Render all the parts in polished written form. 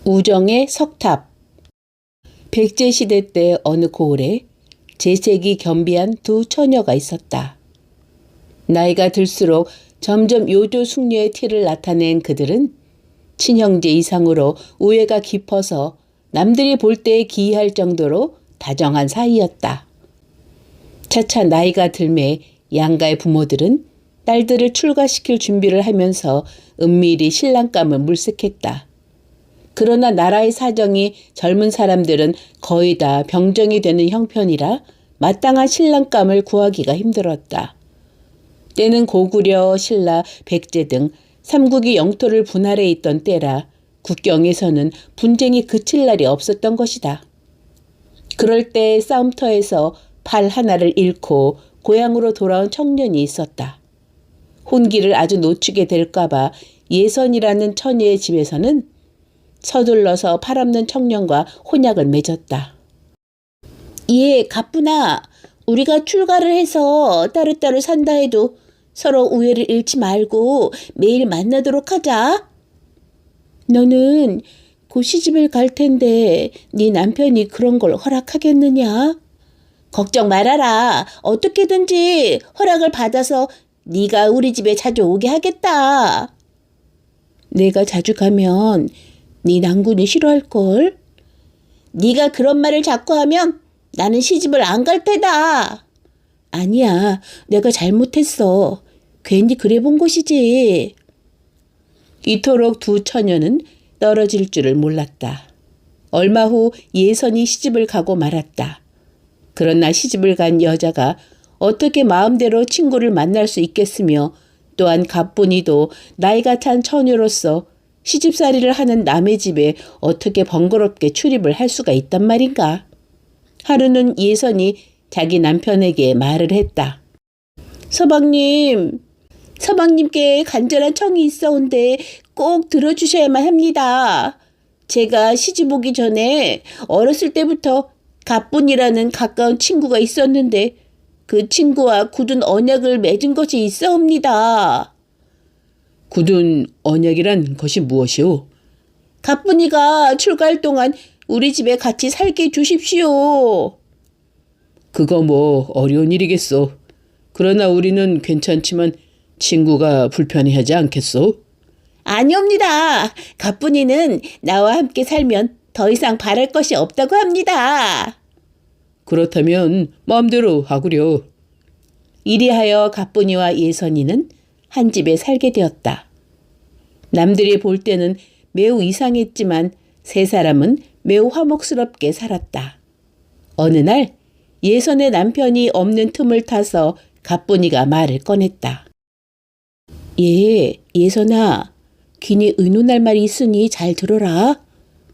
우정의 석탑. 백제시대 때 어느 고을에 재색이 겸비한 두 처녀가 있었다. 나이가 들수록 점점 요조 숙녀의 티를 나타낸 그들은 친형제 이상으로 우애가 깊어서 남들이 볼 때 기이할 정도로 다정한 사이였다. 차차 나이가 들매 양가의 부모들은 딸들을 출가시킬 준비를 하면서 은밀히 신랑감을 물색했다. 그러나 나라의 사정이 젊은 사람들은 거의 다 병정이 되는 형편이라 마땅한 신랑감을 구하기가 힘들었다. 때는 고구려, 신라, 백제 등 삼국이 영토를 분할해 있던 때라 국경에서는 분쟁이 그칠 날이 없었던 것이다. 그럴 때 싸움터에서 팔 하나를 잃고 고향으로 돌아온 청년이 있었다. 혼기를 아주 놓치게 될까봐 예선이라는 처녀의 집에서는 서둘러서 팔 없는 청년과 혼약을 맺었다. 예, 가뿐아. 우리가 출가를 해서 따로따로 산다 해도 서로 우애를 잃지 말고 매일 만나도록 하자. 너는 곧 시집을 갈 텐데 네 남편이 그런 걸 허락하겠느냐? 걱정 말아라. 어떻게든지 허락을 받아서 네가 우리 집에 자주 오게 하겠다. 내가 자주 가면 네 남군이 싫어할걸? 네가 그런 말을 자꾸 하면 나는 시집을 안 갈 테다. 아니야, 내가 잘못했어. 괜히 그래 본 것이지. 이토록 두 처녀는 떨어질 줄을 몰랐다. 얼마 후 예선이 시집을 가고 말았다. 그러나 시집을 간 여자가 어떻게 마음대로 친구를 만날 수 있겠으며 또한 가뿐이도 나이가 찬 처녀로서 시집살이를 하는 남의 집에 어떻게 번거롭게 출입을 할 수가 있단 말인가. 하루는 예선이 자기 남편에게 말을 했다. 서방님께 간절한 청이 있어온데 꼭 들어주셔야만 합니다. 제가 시집 오기 전에 어렸을 때부터 가뿐이라는 가까운 친구가 있었는데 그 친구와 굳은 언약을 맺은 것이 있어옵니다. 굳은 언약이란 것이 무엇이오? 가뿐이가 출가할 동안 우리 집에 같이 살게 주십시오. 그거 뭐 어려운 일이겠소. 그러나 우리는 괜찮지만 친구가 불편해하지 않겠소? 아니옵니다. 가뿐이는 나와 함께 살면 더 이상 바랄 것이 없다고 합니다. 그렇다면 마음대로 하구려. 이리하여 가뿐이와 예선이는 한 집에 살게 되었다. 남들이 볼 때는 매우 이상했지만 세 사람은 매우 화목스럽게 살았다. 어느 날 예선의 남편이 없는 틈을 타서 가뿐이가 말을 꺼냈다. 예선아, 귀니 의논할 말이 있으니 잘 들어라.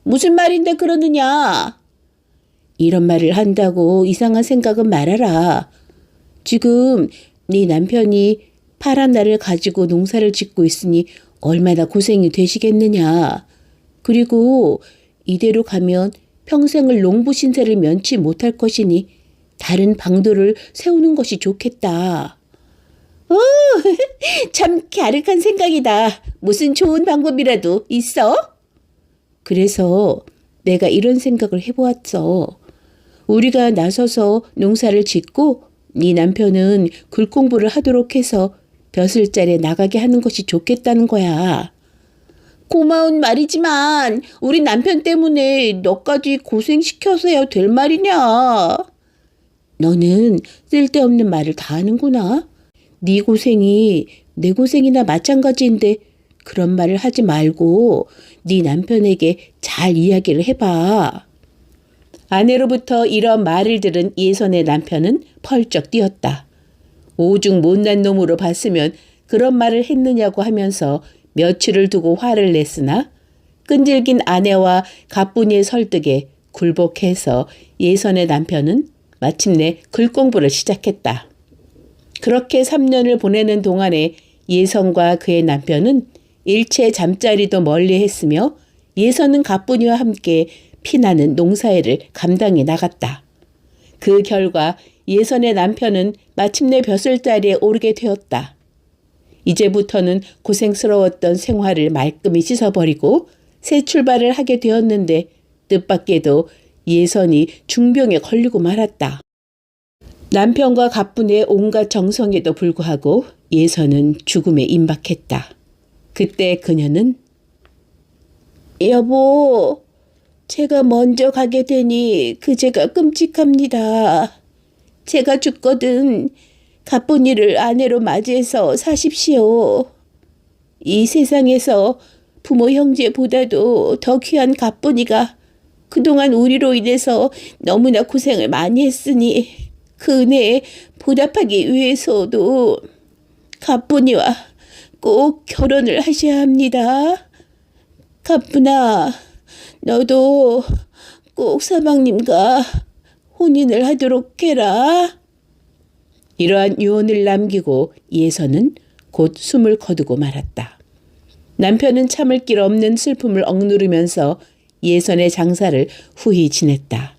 무슨 말인데 그러느냐? 이런 말을 한다고 이상한 생각은 말아라. 지금 네 남편이 파란 날을 가지고 농사를 짓고 있으니 얼마나 고생이 되시겠느냐. 그리고 이대로 가면 평생을 농부 신세를 면치 못할 것이니 다른 방도를 세우는 것이 좋겠다. 오, 참 갸륵한 생각이다. 무슨 좋은 방법이라도 있어? 그래서 내가 이런 생각을 해보았어. 우리가 나서서 농사를 짓고 네 남편은 글 공부를 하도록 해서 벼슬자리에 나가게 하는 것이 좋겠다는 거야. 고마운 말이지만 우리 남편 때문에 너까지 고생시켜서야 될 말이냐. 너는 쓸데없는 말을 다 하는구나. 네 고생이 내 고생이나 마찬가지인데 그런 말을 하지 말고 네 남편에게 잘 이야기를 해봐. 아내로부터 이런 말을 들은 예선의 남편은 펄쩍 뛰었다. 오죽 못난 놈으로 봤으면 그런 말을 했느냐고 하면서 며칠을 두고 화를 냈으나 끈질긴 아내와 가뿐이의 설득에 굴복해서 예선의 남편은 마침내 글 공부를 시작했다. 그렇게 3년을 보내는 동안에 예선과 그의 남편은 일체 잠자리도 멀리했으며 예선은 가뿐이와 함께 피나는 농사일을 감당해 나갔다. 그 결과 예선의 남편은 마침내 벼슬자리에 오르게 되었다. 이제부터는 고생스러웠던 생활을 말끔히 씻어버리고 새 출발을 하게 되었는데 뜻밖에도 예선이 중병에 걸리고 말았다. 남편과 가뿐의 온갖 정성에도 불구하고 예선은 죽음에 임박했다. 그때 그녀는 여보, 제가 먼저 가게 되니 그제가 끔찍합니다. 제가 죽거든 가뿐이를 아내로 맞이해서 사십시오. 이 세상에서 부모 형제보다도 더 귀한 가뿐이가 그동안 우리로 인해서 너무나 고생을 많이 했으니 그 은혜에 보답하기 위해서도 가뿐이와 꼭 결혼을 하셔야 합니다. 가뿐아, 너도 꼭 서방님과 혼인을 하도록 해라. 이러한 유언을 남기고 예선은 곧 숨을 거두고 말았다. 남편은 참을 길 없는 슬픔을 억누르면서 예선의 장사를 후히 지냈다.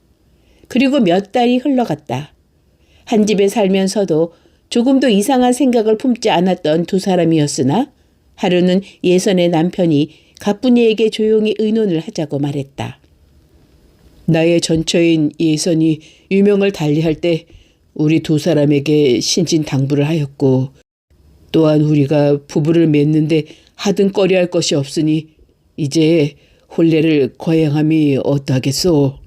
그리고 몇 달이 흘러갔다. 한 집에 살면서도 조금도 이상한 생각을 품지 않았던 두 사람이었으나 하루는 예선의 남편이 가뿐이에게 조용히 의논을 하자고 말했다. 나의 전처인 예선이 유명을 달리할 때 우리 두 사람에게 신진당부를 하였고 또한 우리가 부부를 맺는데 하등거리할 것이 없으니 이제 혼례를 거행함이 어떠하겠소?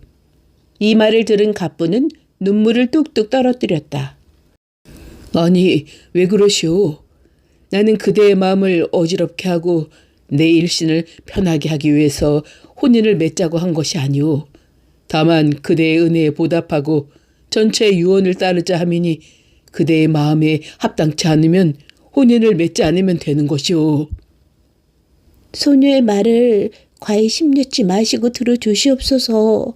이 말을 들은 가뿐은 눈물을 뚝뚝 떨어뜨렸다. 아니, 왜 그러시오? 나는 그대의 마음을 어지럽게 하고 내 일신을 편하게 하기 위해서 혼인을 맺자고 한 것이 아니오. 다만 그대의 은혜에 보답하고 전체의 유언을 따르자 함이니 그대의 마음에 합당치 않으면 혼인을 맺지 않으면 되는 것이오. 소녀의 말을 과히 심려치 마시고 들어주시옵소서.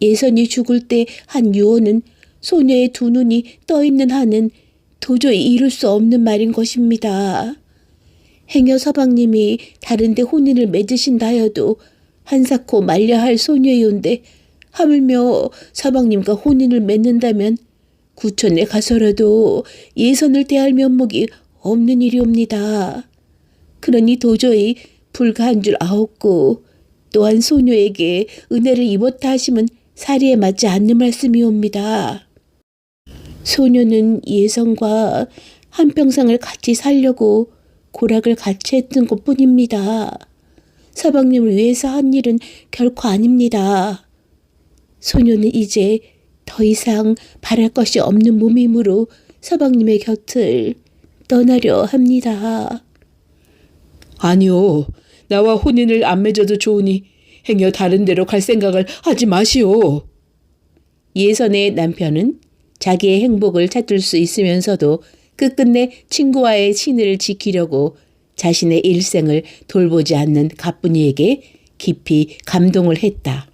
예선이 죽을 때 한 유언은 소녀의 두 눈이 떠있는 한은 도저히 이룰 수 없는 말인 것입니다. 행여 서방님이 다른 데 혼인을 맺으신다 하여도 한사코 말려 할 소녀이온데 하물며 서방님과 혼인을 맺는다면 구천에 가서라도 예선을 대할 면목이 없는 일이옵니다. 그러니 도저히 불가한 줄 아옵고 또한 소녀에게 은혜를 입었다 하심은 사리에 맞지 않는 말씀이옵니다. 소녀는 예선과 한평생을 같이 살려고 고락을 같이 했던 것뿐입니다. 서방님을 위해서 한 일은 결코 아닙니다. 소녀는 이제 더 이상 바랄 것이 없는 몸이므로 서방님의 곁을 떠나려 합니다. 아니오. 나와 혼인을 안 맺어도 좋으니 행여 다른 데로 갈 생각을 하지 마시오. 예선의 남편은 자기의 행복을 찾을 수 있으면서도 끝끝내 친구와의 친을 지키려고 자신의 일생을 돌보지 않는 가뿐이에게 깊이 감동을 했다.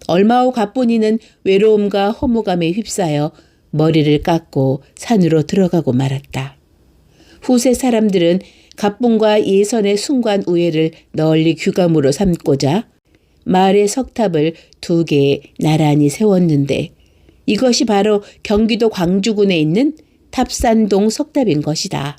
얼마 후 가뿐이는 외로움과 허무감에 휩싸여 머리를 깎고 산으로 들어가고 말았다. 후세 사람들은 가뿐과 예선의 순관 우애를 널리 규감으로 삼고자 마을의 석탑을 2개 나란히 세웠는데 이것이 바로 경기도 광주군에 있는 탑산동 석탑인 것이다.